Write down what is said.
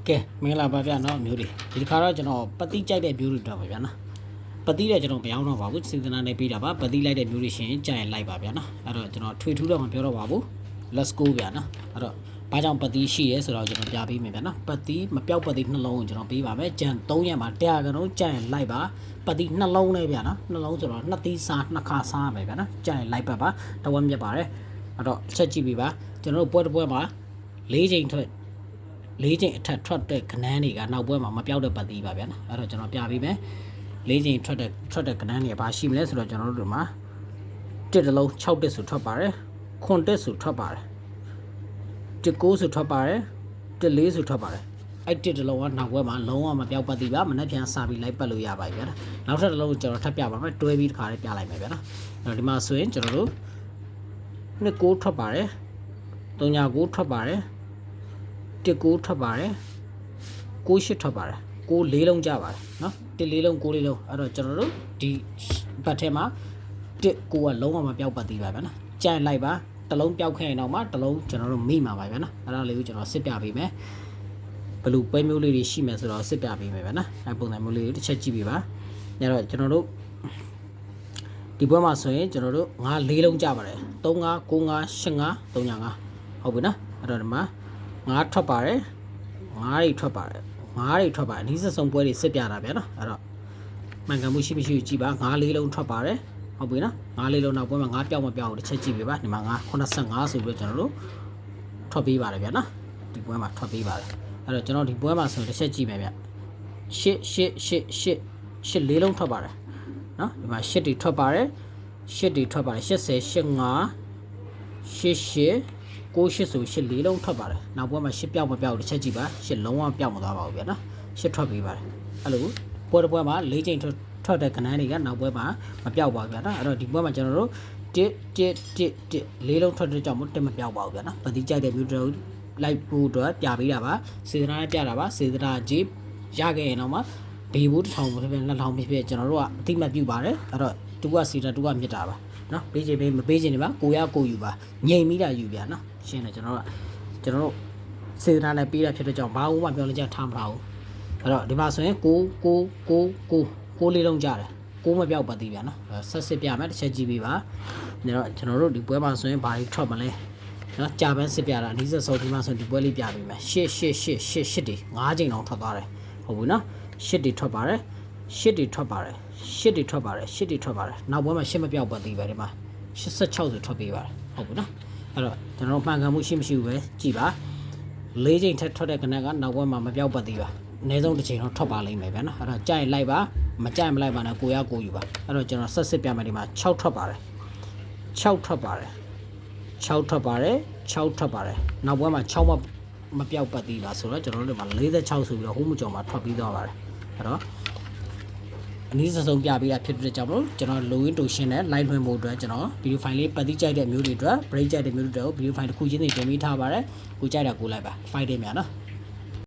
ကဲမင်္ဂလာပါဗျာနော်မျိုးတွေဒီခါတော့ကျွန်တော်ပတိကြိုက်တဲ့မျိုးတွေတော့ပါဗျာနော်ပတိတဲ့ကျွန်တော်မပြောင်းတော့ပါဘူးစေတနာနဲ့ပြီးတာပါပတိလိုက်တဲ့မျိုးတွေရှင်ကြိုက်ရင်လိုက်ပါဗျာနော်အဲ့တော့ကျွန်တော်ထွေထူးတော့မပြောတော့ပါဘူး let's go ဗျာနော်အဲ့တော့ဘာကြောင့်ပတိရှိရဲဆိုတော့ကျွန်တော်ပြပေးမယ်ဗျာနော်ပတိမပြောက်ပတိနှလုံးကိုကျွန်တော်ပေးပါမယ်ကြံ3ရက်မှာ100ကလုံးကြိုက်ရင်လိုက်ပါပတိနှလုံးလေးဗျာနော်နှလုံးဆိုတော့2သီးစား2ခါစားမယ်ဗျာနော်ကြိုက်ရင်လိုက်ပါတဝက်မြက်ပါတယ်အဲ့တော့ချက်ကြည့်ပြီးပါကျွန်တော်တို့ပွဲတစ်ပွဲမှာ4ချိန်ထွက်4ချိန်အထက်ထွက်တဲ့ခဏန်းတွေကနောက်ပွဲမှာမပြောက်တဲ့ပတ်သီးပါဗျာနော်အဲ့တော့ကျွန်တော်ပြပေးမယ်4ချိန်ထွက်တဲ့ခဏန်းတွေဘာရှိမလဲဆိုတော့ကျွန်တော်တို့ဒီမှာ1တလုံး6တက်ဆိုထွက်ပါတယ်9တက်ဆိုထွက်ပါတယ်1 9ဆိုထွက်ပါတယ်1 4ဆိုထွက်ပါတယ်အဲ့1တလုံးကနောက်ပွဲမှာလုံးဝမပြောက်ပတ်သီးပါမနှက်ပြန်စာပြီးလိုက်ပတ်လို့ရပါပြီဗျာနောက်ထပ်တလုံးကိုကျွန်တော်ထပ်ပြပါမယ်တွဲပြီးတစ်ခါလေးပြလိုက်မယ်ဗျာနော်အဲ့တော့ဒီမှာဆိုရင်ကျွန်တော်တို့2 9ထွက်ပါတယ်3 9ထွက်ပါတယ်1 9ထွက်ပါတယ်9 8ထွက်ပါတယ်9 4လုံးကြပါတယ်နော်1 4လုံး9 4လုံးအဲ့တော့ကျွန်တော်တို့ဒီဘတ်ထဲမှာ1 9ကလုံးဝမပြောက်ပတ်သေးပါဗျာနော်ကြိုင်လိုက်ပါတလုံးပြောက်ခဲ့ရင်တော့မှတလုံးကျွန်တော်တို့မိမှာပါဗျာနော်အဲ့ဒါလေးကိုကျွန်တော်စစ်ပြပေးမယ်ဘယ်လိုပွဲမျိုးလေးတွေရှိမယ်ဆိုတော့စစ်ပြပေးမယ်ဗျာနော်အဲ့ပုံစံမျိုးလေးတွေတစ်ချက်ကြည့်ပေးပါအဲ့တော့ကျွန်တော်တို့ဒီပွဲမှာဆိုရင်ကျွန်တော်တို့9 4လုံးကြပါတယ်3 9 9 5 8 5 3 5ဟုတ်ပြီနော်အဲ့တော့ဒီမှာ9ထွက်ပါတယ်9တွေထွက်ပါတယ်9တွေထွက်ပါတယ်ဒီစက်ဆုံးပွဲတွေစစ်ပြတာဗျာနော်အဲ့တော့မှန်ကန်မှုရှိမရှိကြည့်ပါ9 4လုံးထွက်ပါတယ်ဟုတ်ပြီနော်9 4လုံးနောက်ပွဲမှာ9ပြောက်မပြောက်တစ်ချက်ကြည့်ပေးပါဒီမှာ9 85ဆိုပြီးတော့ကျွန်တော်တို့ထွက်ပေးပါတယ်ဗျာနော်ဒီပွဲမှာထွက်ပေးပါတယ်အဲ့တော့ကျွန်တော်ဒီပွဲမှာဆိုတစ်ချက်ကြည့်မယ်ဗျ8 4လုံးထွက်ပါတယ်နော်ဒီမှာ8တွေထွက်ပါတယ်8တွေထွက်ပါတယ်80 85 88 98ဆို8 4လုံးထွက်ပါတယ်နောက်ပွဲမှာ8ပြောက်မပြောက်တစ်ချက်ကြည့်ပါ8လုံးဝပြောက်မသွားပါဘူးဗျာနော်8ထွက်ပေးပါတယ်အဲ့လိုပွဲတစ်ပွဲမှာ4ချိန်ထွက်တဲ့ခဏန်းတွေကနောက်ပွဲမှာမပြောက်ပါဘူးဗျာနော်အဲ့တော့ဒီပွဲမှာကျွန်တော်တို့1 4လုံးထွက်တဲ့ကြောင့်1မပြောက်ပါဘူးဗျာနော်ပတိကြိုက်တဲ့မျိုးတို့လိုက်ဖို့အတွက်ပြပေးတာပါစေတနာနဲ့ပြတာပါစေတနာကြီးရခဲ့ရင်တော့မှဘေးဘူးတစ်ထောင်ဖြစ်ဖြစ်2ထောင်ဖြစ်ဖြစ်ကျွန်တော်တို့ကအတိမတ်ပြုပါတယ်အဲ့တော့တူကစီတာတူကမြစ်တာပါနော်ပေးချင်ပေးမပေးချင်နေပါကိုရကိုယူပါငြိမ်ပြီးတာယူဗျာနော်ရှင်းတယ်ကျွန်တော်တို့စေတနာနဲ့ပေးတာဖြစ်တဲ့ကြောင့်ဘာမှပြောလို့ကြထားမထားဘူးအဲ့တော့ဒီမှာဆိုရင်6 4လုံးကြတယ်6မပြောက်ပါသေးဗျာနော်ဆက်စစ်ပြမယ်တစ်ချက်ကြည့်ပေးပါအဲ့တော့ကျွန်တော်တို့ဒီပွဲမှာဆိုရင်ဘာတွေထွက်မလဲနော်ကြာပန်းစစ်ပြတာအနည်းဆက်ဆုံးဒီမှာဆိုဒီပွဲလေးပြပေးမယ်8တွေ5ချိန်အောင်ထွက်သွားတယ်ဟုတ်ဘူးနော်8တွေထွက်ပါတယ်8တွေထွက်ပါတယ်8တွေထွက်ပါတယ်8တွေထွက်ပါတယ်နောက်ပွဲမှာ8မပြောက်ပါသေးပဲဒီမှာ86ဆိုထွက်ပေးပါတယ်ဟုတ်ဘူးနော်အဲ့တော့ကျွန်တော်မှန်ကန်မှုရှိမရှိဘူးပဲကြည့်ပါ4ချိန်ထက်ထွက်တဲ့ကနက်ကနောက်ပွဲမှာမပြောက်ပါသေးပါအနည်းဆုံးတစ်ချိန်တော့ထွက်ပါလိမ့်မယ်ဗျာနော်အဲ့တော့ကြိုက်လိုက်ပါမကြိုက်မလိုက်ပါနဲ့ကိုရကိုယူပါအဲ့တော့ကျွန်တော်ဆက်စစ်ပြမယ်ဒီမှာ6ထွက်ပါတယ်6ထွက်ပါတယ်6ထွက်ပါတယ်6ထွက်ပါတယ်နောက်ပွဲမှာ6မပြောက်ပတ်သေးပါဆိုတော့ကျွန်တော်တို့ဒီမှာ46ဆိုပြီးတော့ဟိုးမကျော်မှာထွက်ပြီးသွားပါတယ်အဲ့တော့အနည်းဆုံးပြပေးတာဖြစ်တဲ့ကြောင့်မလို့ကျွန်တော် login တူရှင်းနဲ့ line လွှင့်ဖို့အတွက်ကျွန်တော် video file လေးပတ်တိကြိုက်တဲ့မျိုးတွေအတွက် break ကြိုက်တဲ့မျိုးတွေအတွက် video file တစ်ခုချင်းစီတင်ပေးထားပါတယ်ကိုကြိုက်တာကိုလိုက်ပါ file တွေများနော်